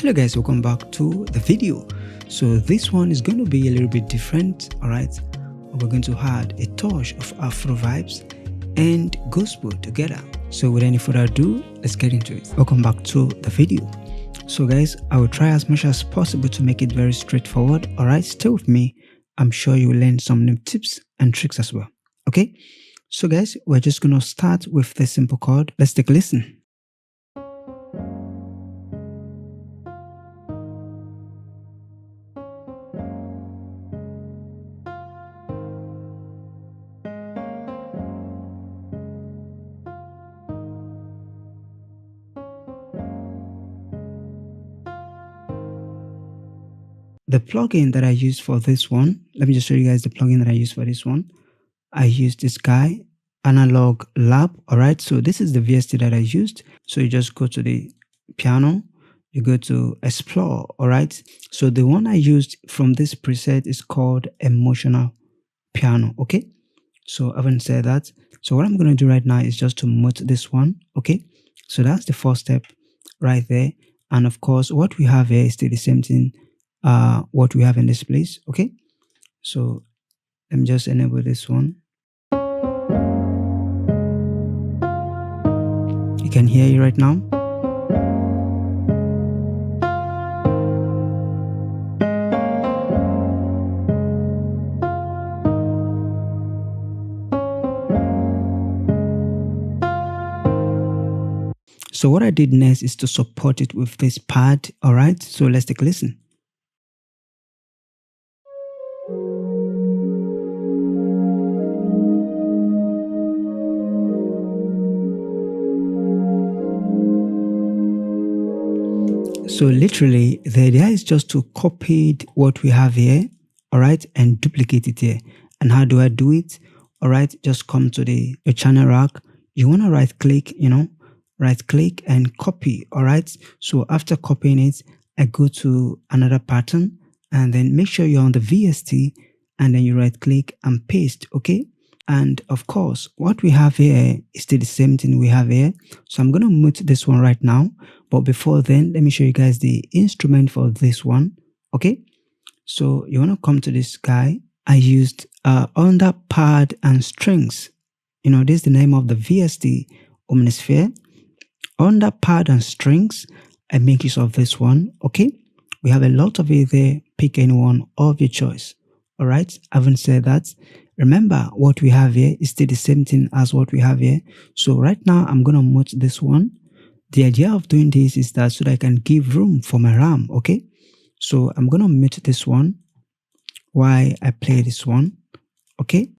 Hello guys, welcome back to the video. So this one is going to be a little bit different. All right, we're going to add a touch of Afro vibes and gospel together. So without any further ado, let's get into it. Welcome back to the video. So guys, I will try as much as possible to make it very straightforward. All right, stay with me. I'm sure you will learn some new tips and tricks as well. Okay, so guys, we're just going to start with the simple chord. Let's take a listen. The plugin that I use for this one, let me just show you guys the plugin that I use for this one. I used this guy, Analog Lab. All right, so this is the VST that I used. So you just go to the piano, you go to explore. All right, so the one I used from this preset is called Emotional Piano. Okay, so I haven't said that. So what I'm going to do right now is just to mute this one. Okay, so that's the first step right there. And of course, what we have here is still the same thing. What we have in this place. Okay, so let me just enable this one. You can hear it right now. So what I did next is to support it with this pad. All right, so let's take a listen. So literally, the idea is just to copy what we have here, all right, and duplicate it here. And how do I do it? All right, just come to your channel rack. You want to right click, right click and copy. All right, so after copying it, I go to another pattern and then make sure you're on the VST and then you right click and paste. Okay, and of course, what we have here is still the same thing we have here. So I'm going to mute this one right now. But before then, let me show you guys the instrument for this one. Okay, so you want to come to this guy. I used under pad and strings. This is the name of the VST Omnisphere. Under pad and strings, I make use of this one. Okay, we have a lot of it there. Pick any one of your choice. All right, I haven't said that. Remember, what we have here is still the same thing as what we have here. So right now, I'm going to mute this one. The idea of doing this is that so that I can give room for my RAM. Okay, so I'm going to mute this one while I play this one. Okay.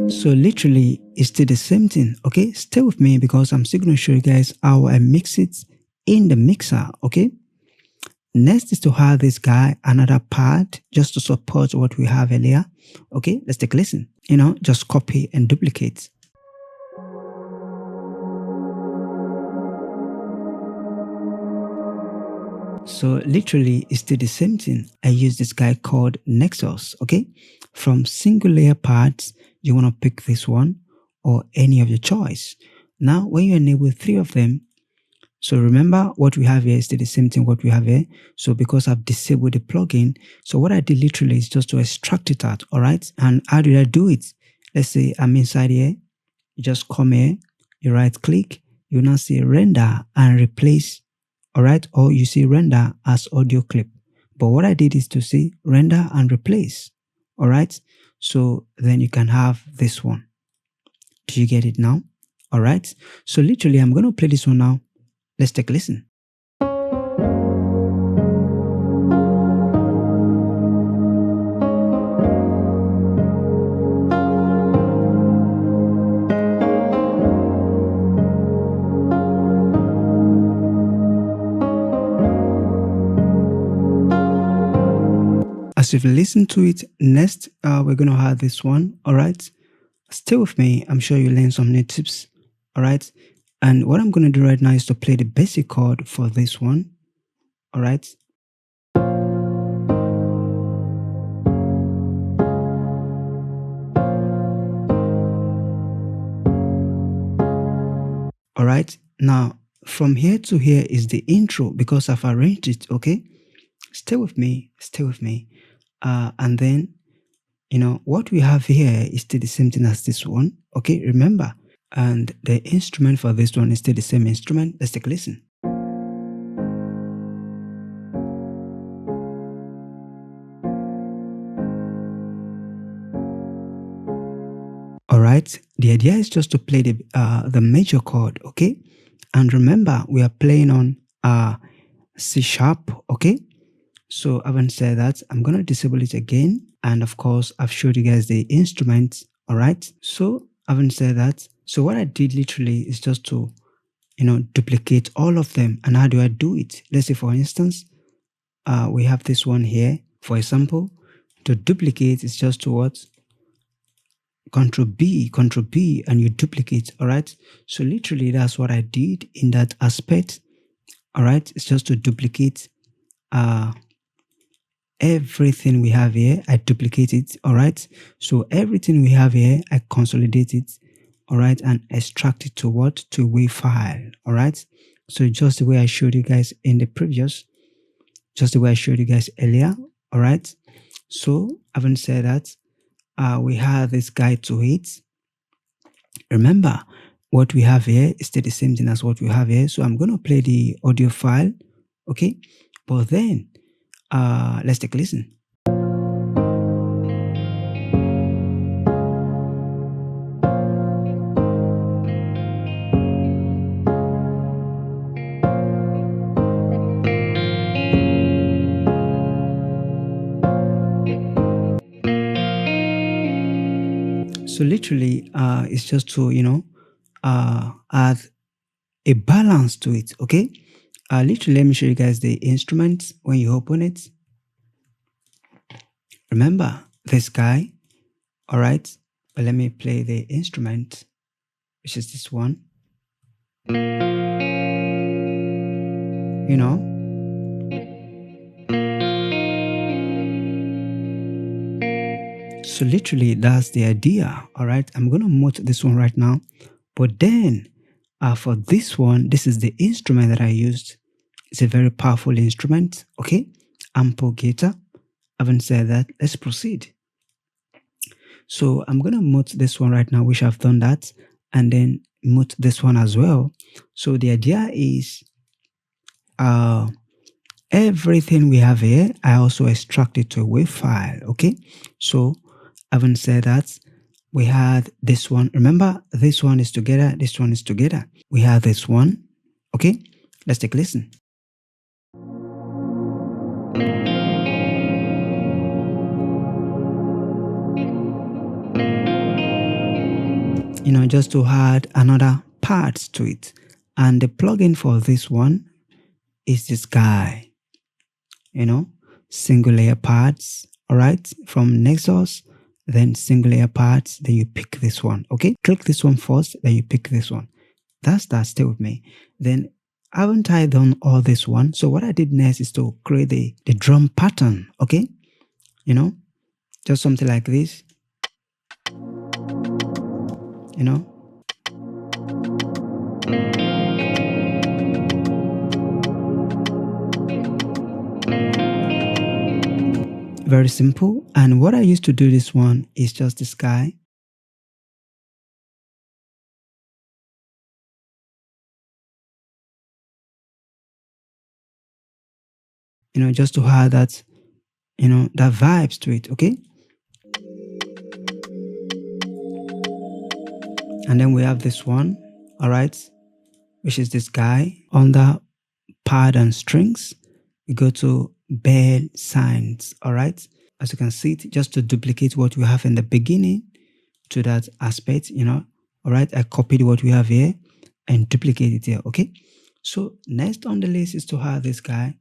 So literally, it's still the same thing. Okay, stay with me because I'm still going to show you guys how I mix it in the mixer. Okay. Next is to have this guy another pad just to support what we have earlier. Okay, let's take a listen. Just copy and duplicate. So literally, it's still the same thing. I use this guy called Nexus. Okay, from single layer pads, you want to pick this one or any of your choice. Now, when you enable 3 of them, so remember what we have here is still the same thing what we have here. So because I've disabled the plugin, so what I did literally is just to extract it out. All right, and how did I do it? Let's say I'm inside here. You just come here, you right click, you now see render and replace. All right, or you see render as audio clip. But what I did is to see render and replace. All right, so then you can have this one. Do you get it now? All right, so literally I'm going to play this one now. Let's take a listen. As you've listened to it, next we're going to have this one. All right, stay with me. I'm sure you learn some new tips. All right, and what I'm going to do right now is to play the basic chord for this one. All right. All right. Now, from here to here is the intro because I've arranged it. Okay. Stay with me. Stay with me. And then, what we have here is still the same thing as this one. Okay. Remember. And the instrument for this one is still the same instrument. Let's take a listen. All right. The idea is just to play the major chord. Okay. And remember, we are playing on C sharp. Okay. So having said that, I'm going to disable it again. And of course, I've showed you guys the instruments. All right. So having said that, so what I did literally is just to, duplicate all of them. And how do I do it? Let's say, for instance, we have this one here. For example, to duplicate is just to what? Control B, and you duplicate. All right. So literally, that's what I did in that aspect. All right. It's just to duplicate everything we have here. I duplicate it. All right. So everything we have here, I consolidate it. All right. And extract it to what? To a WAV file. All right. So just the way I showed you guys in the previous, just the way I showed you guys earlier. All right. So having said that, we have this guide to it. Remember, what we have here is still the same thing as what we have here. So I'm going to play the audio file. Okay. But then, let's take a listen. So literally, it's just to, add a balance to it. Okay. Literally, let me show you guys the instruments when you open it. Remember this guy. All right. But let me play the instrument, which is this one. So literally, that's the idea. All right. I'm going to mute this one right now. But then for this one, this is the instrument that I used. It's a very powerful instrument. Okay. Ample guitar. Having said that, let's proceed. So I'm going to mute this one right now, which I've done that, and then mute this one as well. So the idea is everything we have here, I also extract it to a WAV file. Okay. So having said that, we had this one. Remember, this one is together. This one is together. We have this one. Okay. Let's take a listen. Just to add another part to it. And the plugin for this one is this guy, single layer parts. All right. From Nexus, then single layer parts, then you pick this one. Okay. Click this one first, then you pick this one. That's that. Stay with me. Then haven't I done all this one? So what I did next is to create the drum pattern. Okay. Just something like this. Very simple. And what I used to do this one is just this guy. Just to add that, that vibes to it. Okay. And then we have this one. All right. Which is this guy. Under pad and strings, we go to Bassline. All right. As you can see, just to duplicate what we have in the beginning to that aspect, all right. I copied what we have here and duplicate it here. Okay. So next on the list is to have this guy.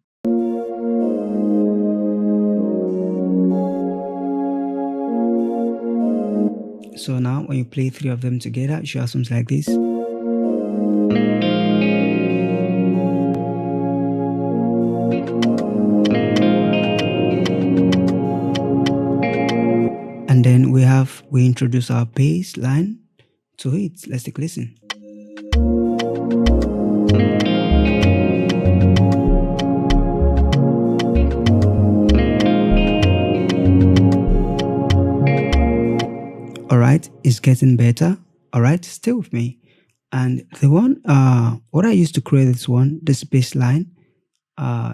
So now when you play three of them together, you should have something like this. And then we introduce our bass line to it. Let's take a listen. All right, it's getting better. All right, stay with me. And the one, what I used to create this one, this bass line,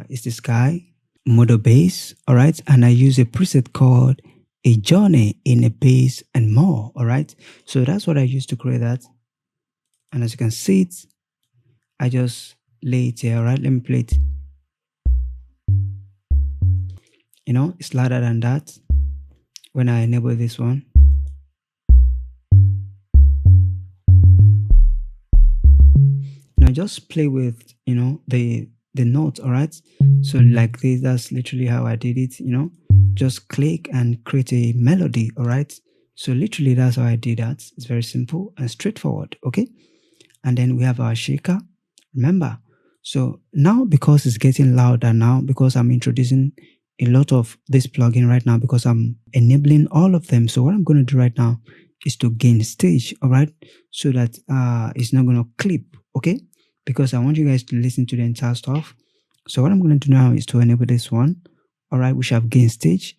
is this guy, modo bass. All right, and I use a preset called a journey in a bass and more. All right, so that's what I used to create that. And as you can see it, I just lay it here. All right, let me play it. You know, it's louder than that when I enable this one. Now just play with, you know, the notes. All right, so like this, that's literally how I did it. You know, just click and create a melody. All right, so literally that's how I did that. It's very simple and straightforward. Okay, and then we have our shaker, remember. So now, because it's getting louder now, because I'm introducing a lot of this plugin right now, because I'm enabling all of them. So what I'm going to do right now is to gain stage. All right, so that it's not going to clip. Okay, because I want you guys to listen to the entire stuff. So what I'm going to do now is to enable this one. All right, we shall have gain stage.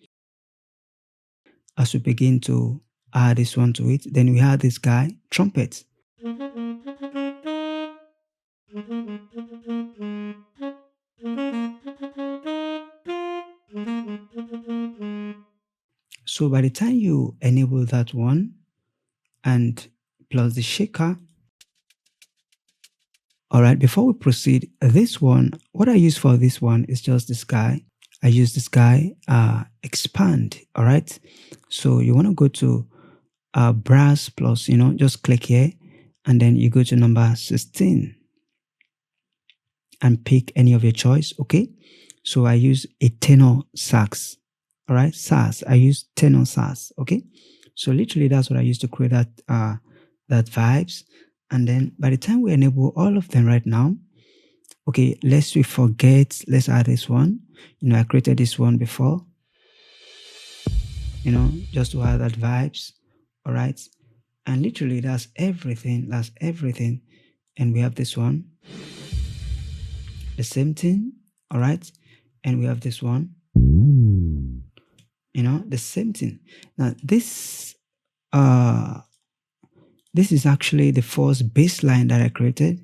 As we begin to add this one to it, then we have this guy, trumpet. So by the time you enable that one and plus the shaker, all right, before we proceed, this one, what I use for this one is just this guy. I use this guy, expand. All right, so you want to go to brass plus, you know, just click here and then you go to number 16 and pick any of your choice. Okay, so I use a tenor sax. All right, sax. I use tenor sax. Okay, so literally that's what I use to create that that vibes. And then by the time we enable all of them right now, okay, lest we forget, let's add this one. You know, I created this one before, you know, just to add that vibes. All right, and literally that's everything. That's everything. And we have this one, the same thing. All right, and we have this one, you know, the same thing. Now this is actually the first bass line that I created.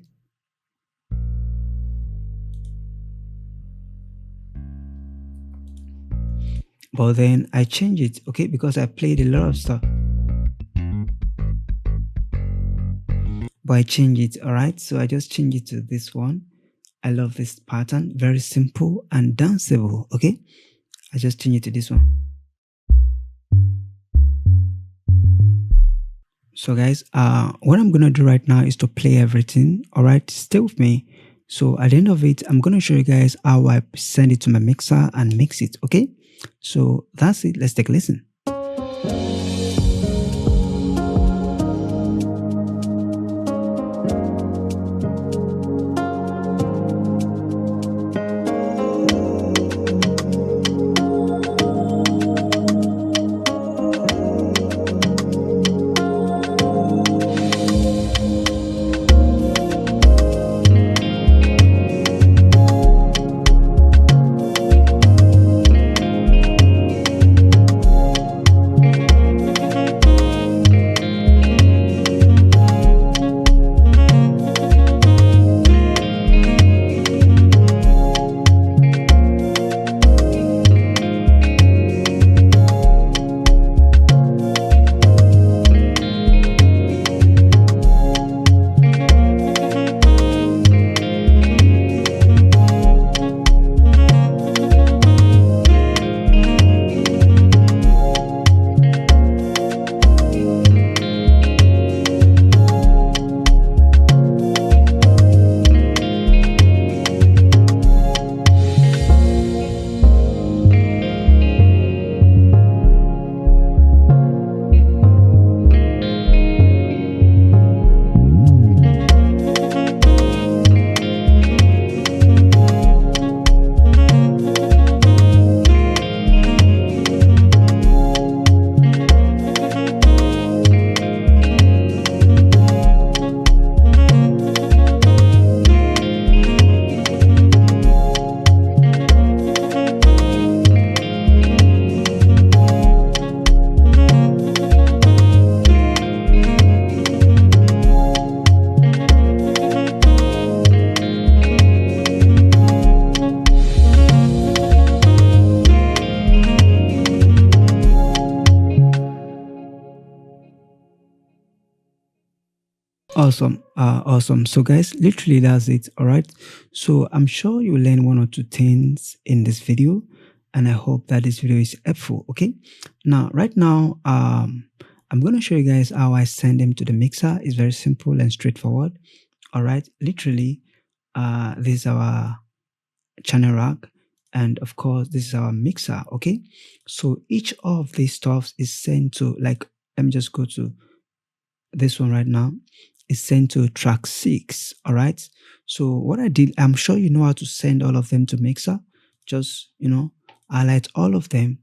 But then I changed it, okay, because I played a lot of stuff. But I changed it, all right? So I just changed it to this one. I love this pattern, very simple and danceable, okay? I just changed it to this one. So guys, what I'm gonna do right now is to play everything. All right, stay with me. So at the end of it, I'm gonna show you guys how I send it to my mixer and mix it. Okay, so that's it. Let's take a listen. Awesome. Awesome. So guys, literally that's it. All right. So I'm sure you learn one or two things in this video, and I hope that this video is helpful. Okay. Now, right now, I'm going to show you guys how I send them to the mixer. It's very simple and straightforward. All right. Literally, this is our channel rack, and of course, this is our mixer. Okay. So each of these stuffs is sent to, like, let me just go to this one right now, is sent to track 6. All right. So what I did, I'm sure you know how to send all of them to mixer. Just, highlight all of them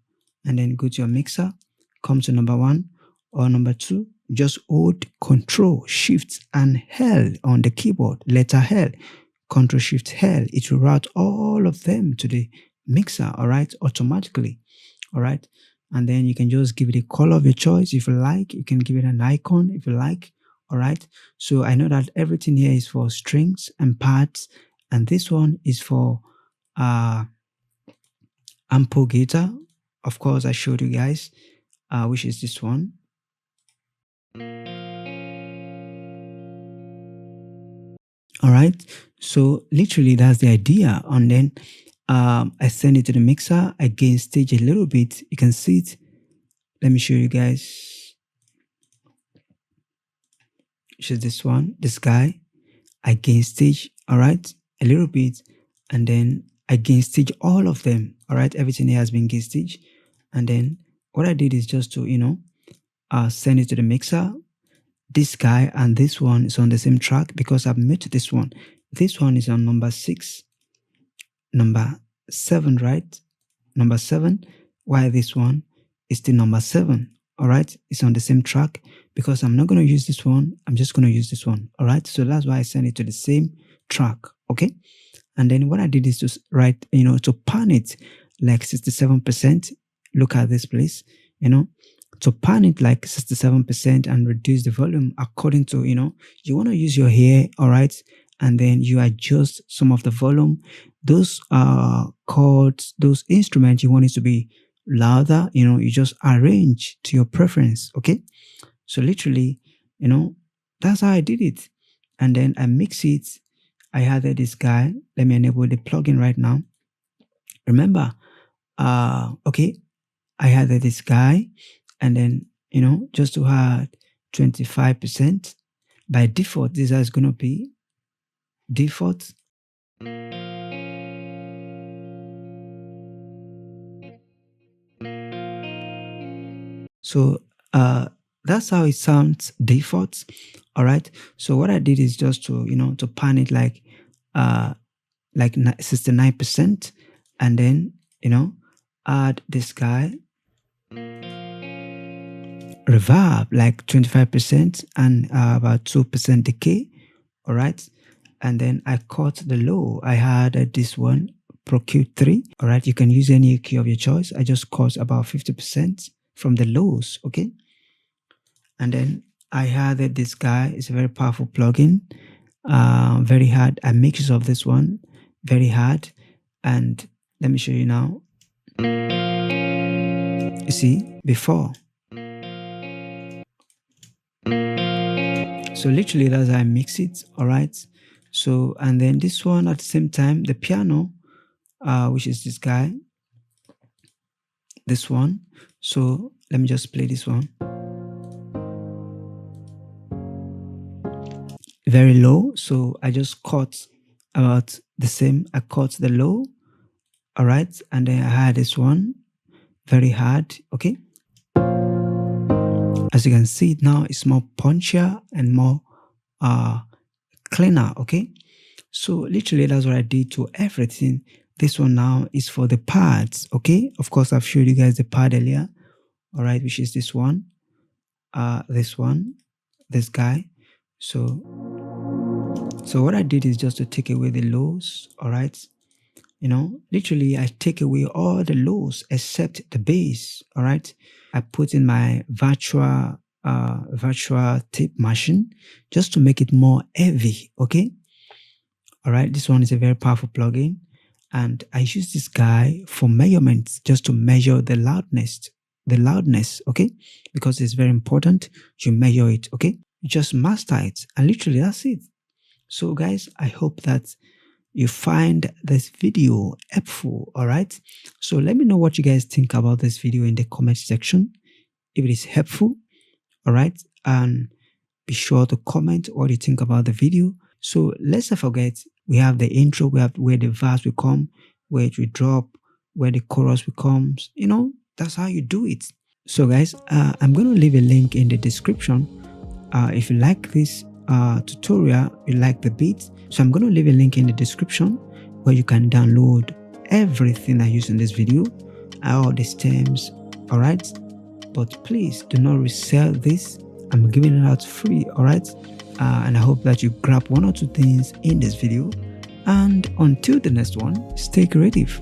and then go to your mixer, come to number 1 or number 2. Just hold Control Shift and L on the keyboard, letter L, Control Shift L. It will route all of them to the mixer, all right, automatically. All right. And then you can just give it a color of your choice. If you like, you can give it an icon if you like. All right. So I know that everything here is for strings and pads, and this one is for ample guitar. Of course, I showed you guys, which is this one. All right. So literally that's the idea. And then I send it to the mixer. I gain stage a little bit. You can see it. Let me show you guys. Which is this one, this guy. I gain stage, all right, a little bit, and then I gain stage all of them. All right, everything here has been gain stage. And then what I did is just to, send it to the mixer. This guy and this one is on the same track because I've made this one. This one is on number 6, number 7, right? Number 7, while this one is the number 7. All right, it's on the same track because I'm not going to use this one. I'm just going to use this one. All right, so that's why I send it to the same track. Okay, and then what I did is to write, to pan it like 67%. Look at this, please. To pan it like 67% and reduce the volume according to, you want to use your hair. All right, and then you adjust some of the volume. Those chords, those instruments, you want it to be louder, you just arrange to your preference. Okay, so literally, that's how I did it. And then I mix it. I added this guy. Let me enable the plugin right now. Remember, okay, I added this guy, and then just to add 25%. By default, this is going to be default. So that's how it sounds default. All right. So what I did is just to to pan it like 69%, and then add this guy, reverb like 25% and about 2% decay. All right. And then I cut the low. I had this one, Pro Q3. All right, you can use any key of your choice. I just cut about 50% from the lows. Okay, and then I added this guy. It's a very powerful plugin, very hard. I make use of this one, very hard. And let me show you now. You see, before. So literally that's how I mix it. All right. So, and then this one at the same time, the piano, which is this guy, this one. So let me just play this one. Very low. So I just cut about the same. I cut the low. All right. And then I had this one very hard. Okay. As you can see now, it's more punchier and more cleaner. Okay. So literally that's what I did to everything. This one now is for the pads. Okay. Of course, I've showed you guys the pad earlier. All right. Which is this one, this guy. So what I did is just to take away the lows. All right. Literally I take away all the lows except the bass. All right. I put in my virtual tape machine just to make it more heavy. Okay. All right. This one is a very powerful plugin, and I use this guy for measurements just to measure the loudness. Okay, because it's very important you measure it. Okay, You just master it, and literally that's it. So guys, I hope that you find this video helpful. All right, so let me know what you guys think about this video in the comment section. If it is helpful, all right, and be sure to comment what you think about the video. So let's not forget, we have the intro, we have where the verse will come, where it will drop, where the chorus will come. You know, that's how you do it. So guys, I'm going to leave a link in the description. If you like this tutorial, you like the beats, so I'm going to leave a link in the description where you can download everything I use in this video, all the stems, all right? But please do not resell this. I'm giving it out free, all right? And I hope that you grab one or two things in this video. And until the next one, stay creative.